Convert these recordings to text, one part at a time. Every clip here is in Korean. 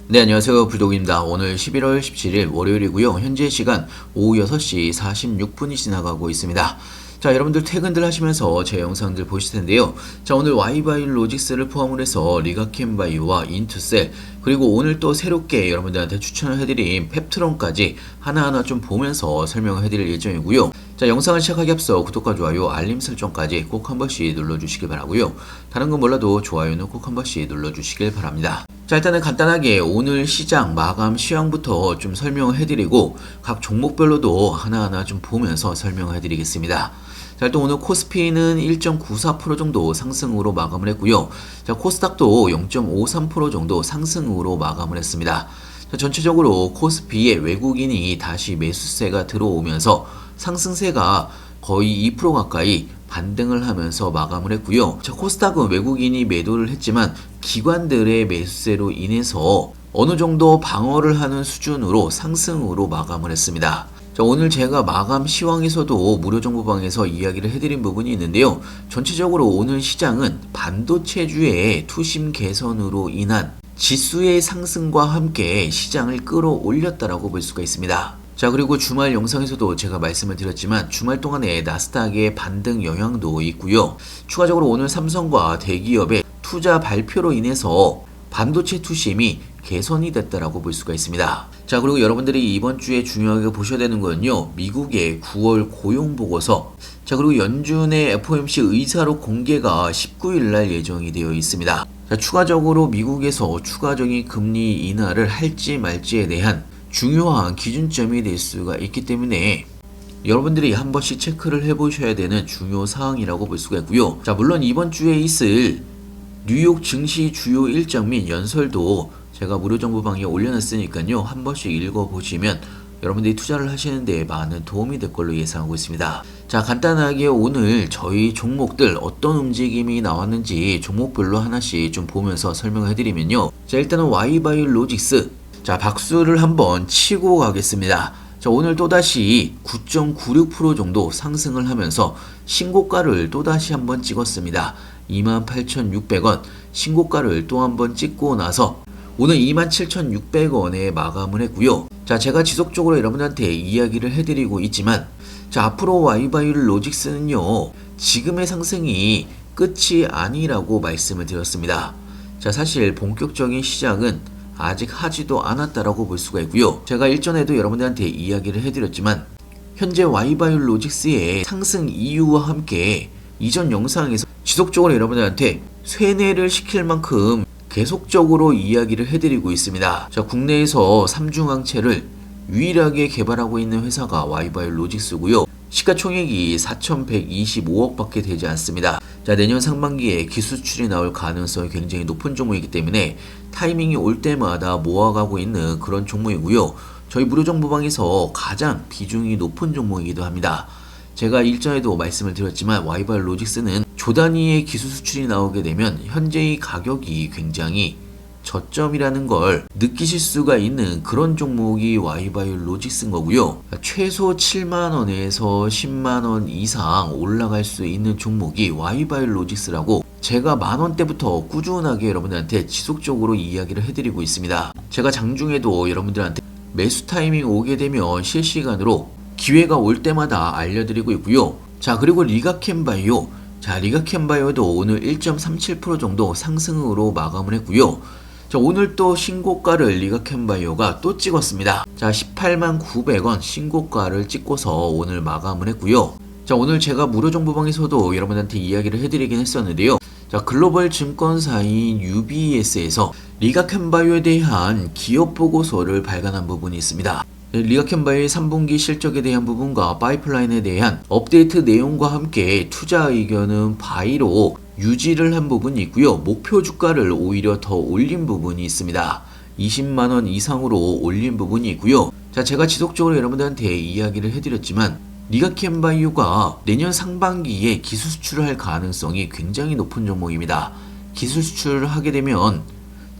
네, 안녕하세요. 불독입니다. 오늘 11월 17일 월요일이고요. 현재 시간 오후 6시 46분이 지나가고 있습니다. 자, 여러분들 퇴근들 하시면서 제 영상들 보실 텐데요. 자, 오늘 Y바이오로직스를 포함을 해서 리가켄바이오와 인투셀, 그리고 오늘 또 새롭게 여러분들한테 추천을 해드린 펩트론까지 하나하나 좀 보면서 설명을 해드릴 예정이고요. 자, 영상을 시작하기 앞서 구독과 좋아요, 알림 설정까지 꼭 한 번씩 눌러주시길 바라고요. 다른 건 몰라도 좋아요는 꼭 한 번씩 눌러주시길 바랍니다. 자, 일단은 간단하게 오늘 시장 마감 시황부터 좀 설명을 해드리고 각 종목별로도 하나하나 좀 보면서 설명을 해드리겠습니다. 자, 일단 오늘 코스피는 1.94% 정도 상승으로 마감을 했고요. 자, 코스닥도 0.53% 정도 상승으로 마감을 했습니다. 자, 전체적으로 코스피에 외국인이 다시 매수세가 들어오면서 상승세가 거의 2% 가까이 반등을 하면서 마감을 했고요. 자, 코스닥은 외국인이 매도를 했지만 기관들의 매수세로 인해서 어느 정도 방어를 하는 수준으로 상승으로 마감을 했습니다. 자, 오늘 제가 마감 시황에서도 무료정보방에서 이야기를 해드린 부분이 있는데요. 전체적으로 오늘 시장은 반도체주의 투심 개선으로 인한 지수의 상승과 함께 시장을 끌어올렸다라고 볼 수가 있습니다. 자, 그리고 주말 영상에서도 제가 말씀을 드렸지만 주말 동안에 나스닥의 반등 영향도 있고요. 추가적으로 오늘 삼성과 대기업의 투자 발표로 인해서 반도체 투심이 개선이 됐다라고 볼 수가 있습니다. 자, 그리고 여러분들이 이번 주에 중요하게 보셔야 되는 거는요, 미국의 9월 고용 보고서, 자, 그리고 연준의 FOMC 의사록 공개가 19일 날 예정이 되어 있습니다. 자, 추가적으로 미국에서 추가적인 금리 인하를 할지 말지에 대한 중요한 기준점이 될 수가 있기 때문에 여러분들이 한 번씩 체크를 해보셔야 되는 중요 사항이라고 볼 수가 있고요. 자, 물론 이번 주에 있을 뉴욕 증시 주요 일정 및 연설도 제가 무료정보방에 올려놨으니까요, 한 번씩 읽어보시면 여러분들이 투자를 하시는데 많은 도움이 될 걸로 예상하고 있습니다. 자, 간단하게 오늘 저희 종목들 어떤 움직임이 나왔는지 종목별로 하나씩 좀 보면서 설명을 해드리면요. 자, 일단은 Y바이오로직스, 자, 박수를 한번 치고 가겠습니다. 자, 오늘 또다시 9.96% 정도 상승을 하면서 신고가를 또다시 한번 찍었습니다. 28,600원 신고가를 또 한번 찍고 나서 오늘 27,600원에 마감을 했고요. 자, 제가 지속적으로 여러분한테 이야기를 해드리고 있지만, 자, 앞으로 Y바이오로직스는요, 지금의 상승이 끝이 아니라고 말씀을 드렸습니다. 자, 사실 본격적인 시작은 아직 하지도 않았다라고 볼 수가 있고요. 제가 일전에도 여러분들한테 이야기를 해드렸지만 현재 Y바이오로직스의 상승 이유와 함께 이전 영상에서 지속적으로 여러분들한테 쇠뇌를 시킬 만큼 계속적으로 이야기를 해드리고 있습니다. 자, 국내에서 삼중항체를 유일하게 개발하고 있는 회사가 Y바이오로직스고요. 시가총액이 4,125억 밖에 되지 않습니다. 자, 내년 상반기에 기수출이 나올 가능성이 굉장히 높은 종목이기 때문에 타이밍이 올 때마다 모아가고 있는 그런 종목이고요. 저희 무료정보방에서 가장 비중이 높은 종목이기도 합니다. 제가 일전에도 말씀을 드렸지만 Y바이오로직스는 조 단위의 기술 수출이 나오게 되면 현재의 가격이 굉장히 저점이라는 걸 느끼실 수가 있는 그런 종목이 Y바이오로직스인 거고요. 최소 7만원에서 10만원 이상 올라갈 수 있는 종목이 Y바이오로직스라고 제가 만원대부터 꾸준하게 여러분들한테 지속적으로 이야기를 해드리고 있습니다. 제가 장중에도 여러분들한테 매수 타이밍 오게 되면 실시간으로 기회가 올 때마다 알려드리고 있고요. 자, 그리고 리가켄바이오, 자, 리가켄바이오도 오늘 1.37% 정도 상승으로 마감을 했고요. 자, 오늘 또 신고가를 리가켄바이오가 또 찍었습니다. 자, 189,900원 신고가를 찍고서 오늘 마감을 했고요. 자, 오늘 제가 무료정보방에서도 여러분한테 이야기를 해드리긴 했었는데요. 자, 글로벌 증권사인 UBS에서 리가켄바이오에 대한 기업 보고서를 발간한 부분이 있습니다. 리가켄바이오의 3분기 실적에 대한 부분과 파이프라인에 대한 업데이트 내용과 함께 투자 의견은 바이로 유지를 한 부분이 있고요. 목표 주가를 오히려 더 올린 부분이 있습니다. 20만원 이상으로 올린 부분이 있고요. 자, 제가 지속적으로 여러분들한테 이야기를 해드렸지만 리가켄바이오가 내년 상반기에 기술 수출을 할 가능성이 굉장히 높은 종목입니다. 기술 수출을 하게 되면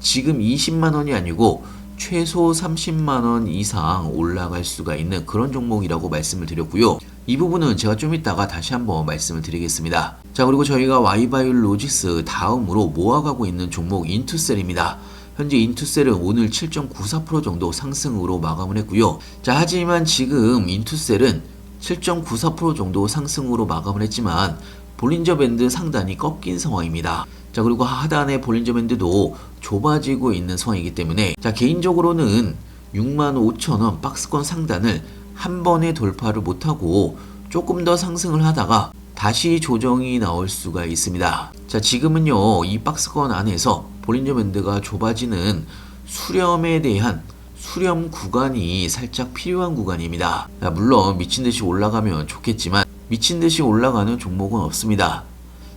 지금 20만원이 아니고 최소 30만원 이상 올라갈 수가 있는 그런 종목이라고 말씀을 드렸고요. 이 부분은 제가 좀 이따가 다시 한번 말씀을 드리겠습니다. 자, 그리고 저희가 Y바이오로직스 다음으로 모아가고 있는 종목 인투셀입니다. 현재 인투셀은 오늘 7.94% 정도 상승으로 마감을 했고요. 자, 하지만 지금 인투셀은 7.94% 정도 상승으로 마감을 했지만 볼린저 밴드 상단이 꺾인 상황입니다. 자, 그리고 하단의 볼린저 밴드도 좁아지고 있는 상황이기 때문에 자, 개인적으로는 65,000원 박스권 상단을 한 번에 돌파를 못하고 조금 더 상승을 하다가 다시 조정이 나올 수가 있습니다. 자, 지금은요 이 박스권 안에서 볼린저 밴드가 좁아지는 수렴에 대한 수렴 구간이 살짝 필요한 구간입니다. 자, 물론 미친듯이 올라가면 좋겠지만 미친듯이 올라가는 종목은 없습니다.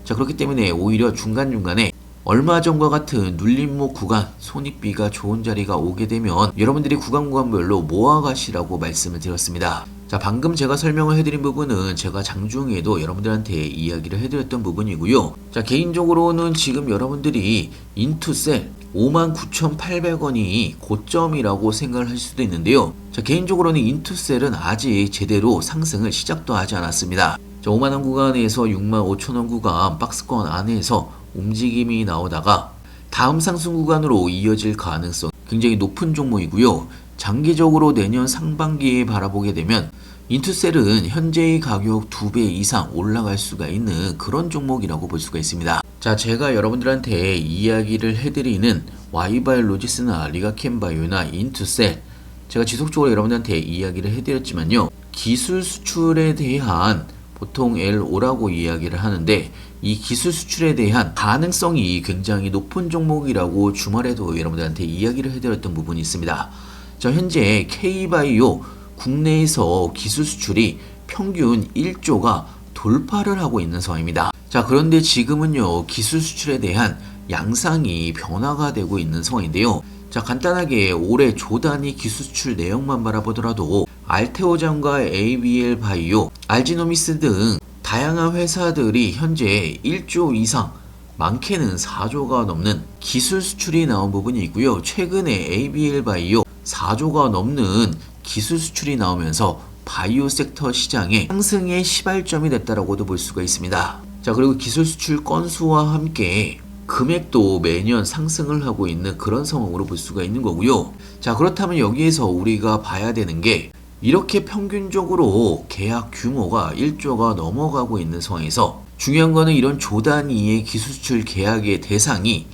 자, 그렇기 때문에 오히려 중간중간에 얼마 전과 같은 눌림목 구간, 손익비가 좋은 자리가 오게 되면 여러분들이 구간별로 모아가시라고 말씀을 드렸습니다. 자, 방금 제가 설명을 해드린 부분은 제가 장중에도 여러분들한테 이야기를 해드렸던 부분이고요. 자, 개인적으로는 지금 여러분들이 인투셀 59,800원이 고점이라고 생각을 하실 수도 있는데요. 자, 개인적으로는 인투셀은 아직 제대로 상승을 시작도 하지 않았습니다. 자, 5만원 구간에서 65,000원 구간 박스권 안에서 움직임이 나오다가 다음 상승 구간으로 이어질 가능성 굉장히 높은 종목이고요. 장기적으로 내년 상반기에 바라보게 되면 인투셀은 현재의 가격 2배 이상 올라갈 수가 있는 그런 종목이라고 볼 수가 있습니다. 자, 제가 여러분들한테 이야기를 해드리는 와이바이오로직스나 리가켄바이오나 인투셀, 제가 지속적으로 여러분들한테 이야기를 해드렸지만요, 기술 수출에 대한 보통 LO라고 이야기를 하는데 이 기술 수출에 대한 가능성이 굉장히 높은 종목이라고 주말에도 여러분들한테 이야기를 해드렸던 부분이 있습니다. 자, 현재 K바이오 국내에서 기술 수출이 평균 1조가 돌파를 하고 있는 상황입니다. 자, 그런데 지금은요 기술 수출에 대한 양상이 변화가 되고 있는 상황인데요. 자, 간단하게 올해 조 단위 기술 수출 내역만 바라보더라도 알테오젠과 ABL 바이오, 알지노미스 등 다양한 회사들이 현재 1조 이상, 많게는 4조가 넘는 기술 수출이 나온 부분이 있고요. 최근에 ABL 바이오 4조가 넘는 기술 수출이 나오면서 바이오 섹터 시장의 상승의 시발점이 됐다라고도 볼 수가 있습니다. 자, 그리고 기술 수출 건수와 함께 금액도 매년 상승을 하고 있는 그런 상황으로 볼 수가 있는 거고요. 자, 그렇다면 여기에서 우리가 봐야 되는 게 이렇게 평균적으로 계약 규모가 1조가 넘어가고 있는 상황에서 중요한 거는 이런 조 단위의 기술 수출 계약의 대상이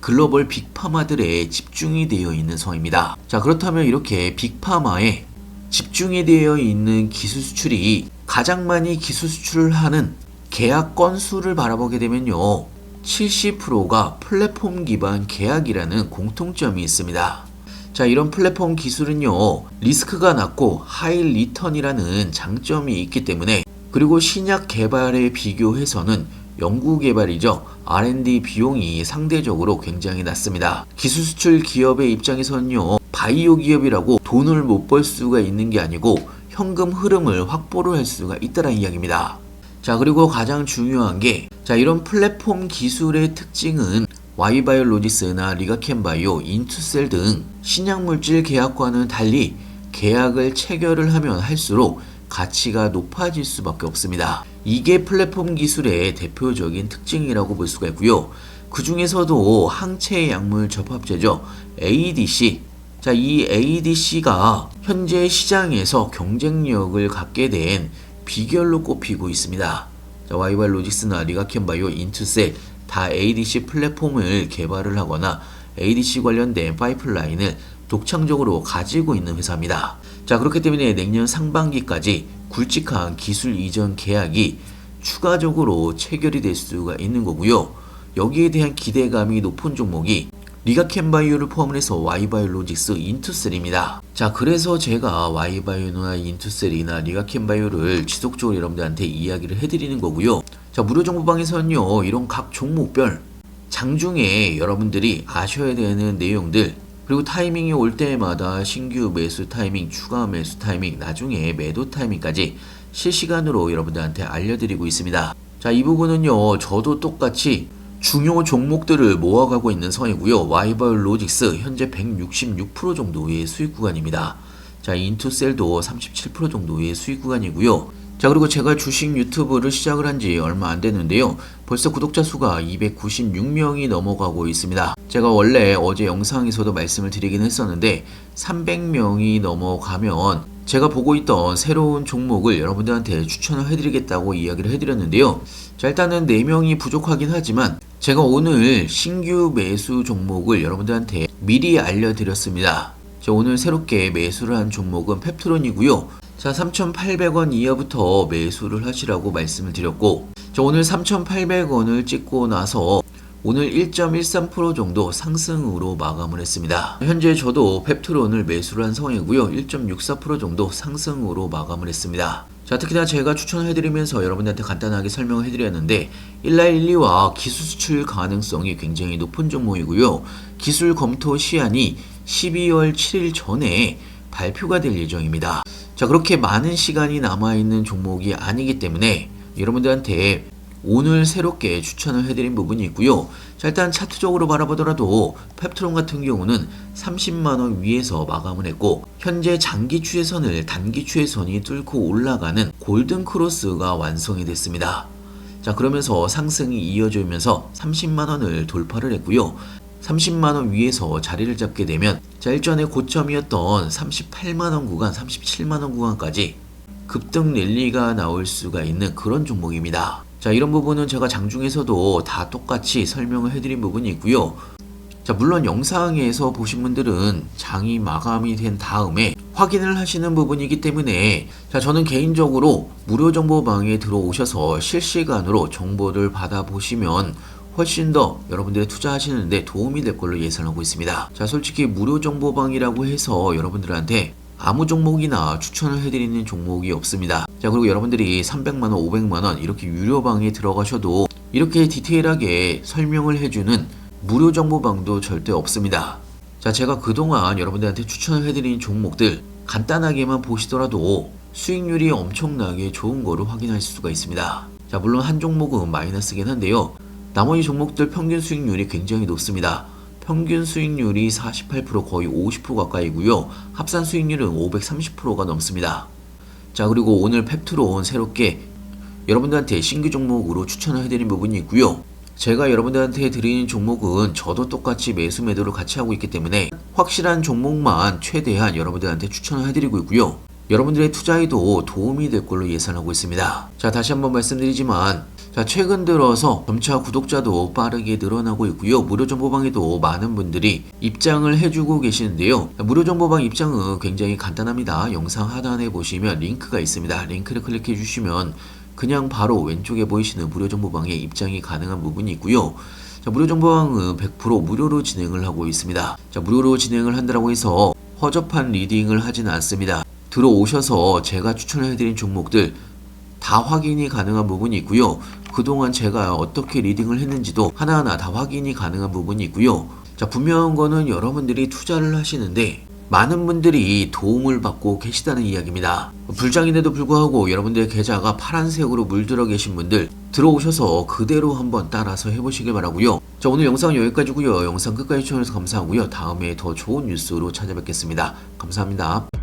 글로벌 빅파마들에 집중이 되어 있는 상황입니다. 자, 그렇다면 이렇게 빅파마에 집중이 되어 있는 기술 수출이 가장 많이 기술 수출을 하는 계약 건수를 바라보게 되면요, 70%가 플랫폼 기반 계약이라는 공통점이 있습니다. 자, 이런 플랫폼 기술은요 리스크가 낮고 하이 리턴이라는 장점이 있기 때문에, 그리고 신약 개발에 비교해서는 연구 개발이죠, R&D 비용이 상대적으로 굉장히 낮습니다. 기술 수출 기업의 입장에서는요 바이오 기업이라고 돈을 못 벌 수가 있는 게 아니고 현금 흐름을 확보를 할 수가 있다는 이야기입니다. 자, 그리고 가장 중요한 게, 자, 이런 플랫폼 기술의 특징은 와이바이오로직스나 리가켄바이오, 인투셀 등 신약물질 계약과는 달리 계약을 체결을 하면 할수록 가치가 높아질 수밖에 없습니다. 이게 플랫폼 기술의 대표적인 특징이라고 볼 수가 있고요. 그 중에서도 항체 약물 접합제죠, ADC. 자, 이 ADC가 현재 시장에서 경쟁력을 갖게 된 비결로 꼽히고 있습니다. 자, 와이바이오로직스나 리가켄바이오, 인투셀 다 ADC 플랫폼을 개발을 하거나 ADC 관련된 파이프라인을 독창적으로 가지고 있는 회사입니다. 자, 그렇기 때문에 내년 상반기까지 굵직한 기술 이전 계약이 추가적으로 체결이 될 수가 있는 거고요. 여기에 대한 기대감이 높은 종목이 리가켄바이오를 포함해서 와이바이오로직스, 인투셀입니다. 자, 그래서 제가 와이바이오나 인투셀이나 리가켄바이오를 지속적으로 여러분들한테 이야기를 해드리는 거고요. 자, 무료 정보방에서는요 이런 각 종목별 장중에 여러분들이 아셔야 되는 내용들, 그리고 타이밍이 올 때마다 신규 매수 타이밍, 추가 매수 타이밍, 나중에 매도 타이밍까지 실시간으로 여러분들한테 알려드리고 있습니다. 자, 이 부분은요 저도 똑같이 중요 종목들을 모아가고 있는 상황이고요. 와이바이오로직스 현재 166% 정도의 수익 구간입니다. 자, 인투셀도 37% 정도의 수익 구간이고요. 자, 그리고 제가 주식 유튜브를 시작을 한 지 얼마 안 됐는데요. 벌써 구독자 수가 296명이 넘어가고 있습니다. 제가 원래 어제 영상에서도 말씀을 드리긴 했었는데 300명이 넘어가면 제가 보고 있던 새로운 종목을 여러분들한테 추천을 해드리겠다고 이야기를 해드렸는데요. 자, 일단은 4명이 부족하긴 하지만 제가 오늘 신규 매수 종목을 여러분들한테 미리 알려드렸습니다. 자, 오늘 새롭게 매수를 한 종목은 펩트론이고요. 자, 3,800원 이하부터 매수를 하시라고 말씀을 드렸고, 자, 오늘 3,800원을 찍고 나서 오늘 1.13% 정도 상승으로 마감을 했습니다. 현재 저도 펩트론을 매수를 한 상황이고요. 1.64% 정도 상승으로 마감을 했습니다. 자, 특히나 제가 추천해드리면서 여러분들한테 간단하게 설명을 해드렸는데 1112와 기술 수출 가능성이 굉장히 높은 종목이고요. 기술 검토 시한이 12월 7일 전에 발표가 될 예정입니다. 자, 그렇게 많은 시간이 남아있는 종목이 아니기 때문에 여러분들한테 오늘 새롭게 추천을 해드린 부분이 있고요. 자, 일단 차트적으로 바라보더라도 펩트론 같은 경우는 30만원 위에서 마감을 했고 현재 장기 추세선을 단기 추세선이 뚫고 올라가는 골든 크로스가 완성이 됐습니다. 자, 그러면서 상승이 이어지면서 30만원을 돌파를 했고요. 30만원 위에서 자리를 잡게 되면 자, 일전에 고점이었던 38만원 구간, 37만원 구간까지 급등 랠리가 나올 수가 있는 그런 종목입니다. 자, 이런 부분은 제가 장중에서도 다 똑같이 설명을 해드린 부분이 있고요. 자, 물론 영상에서 보신 분들은 장이 마감이 된 다음에 확인을 하시는 부분이기 때문에 자, 저는 개인적으로 무료 정보방에 들어오셔서 실시간으로 정보를 받아보시면 훨씬 더 여러분들이 투자하시는데 도움이 될 걸로 예상하고 있습니다. 자, 솔직히 무료 정보방이라고 해서 여러분들한테 아무 종목이나 추천을 해드리는 종목이 없습니다. 자, 그리고 여러분들이 300만원, 500만원 이렇게 유료방에 들어가셔도 이렇게 디테일하게 설명을 해주는 무료 정보방도 절대 없습니다. 자, 제가 그동안 여러분들한테 추천을 해드린 종목들 간단하게만 보시더라도 수익률이 엄청나게 좋은 거를 확인하실 수가 있습니다. 자, 물론 한 종목은 마이너스긴 한데요. 나머지 종목들 평균 수익률이 굉장히 높습니다. 평균 수익률이 48% 거의 50% 가까이고요. 합산 수익률은 530%가 넘습니다. 자, 그리고 오늘 펩트론 새롭게 여러분들한테 신규 종목으로 추천을 해드린 부분이 있고요. 제가 여러분들한테 드리는 종목은 저도 똑같이 매수 매도를 같이 하고 있기 때문에 확실한 종목만 최대한 여러분들한테 추천을 해드리고 있고요. 여러분들의 투자에도 도움이 될 걸로 예상하고 있습니다. 자, 다시 한번 말씀드리지만 자, 최근 들어서 점차 구독자도 빠르게 늘어나고 있고요. 무료 정보방에도 많은 분들이 입장을 해주고 계시는데요. 무료 정보방 입장은 굉장히 간단합니다. 영상 하단에 보시면 링크가 있습니다. 링크를 클릭해 주시면 그냥 바로 왼쪽에 보이시는 무료 정보방에 입장이 가능한 부분이 있고요. 자, 무료 정보방은 100% 무료로 진행을 하고 있습니다. 자, 무료로 진행을 한다고 해서 허접한 리딩을 하지는 않습니다. 들어오셔서 제가 추천해드린 종목들 다 확인이 가능한 부분이 있고요. 그동안 제가 어떻게 리딩을 했는지도 하나하나 다 확인이 가능한 부분이 있고요. 자, 분명한 거는 여러분들이 투자를 하시는데 많은 분들이 도움을 받고 계시다는 이야기입니다. 불장인데도 불구하고 여러분들의 계좌가 파란색으로 물들어 계신 분들 들어오셔서 그대로 한번 따라서 해보시길 바라고요. 자, 오늘 영상은 여기까지고요. 영상 끝까지 시청해주셔서 감사하고요. 다음에 더 좋은 뉴스로 찾아뵙겠습니다. 감사합니다.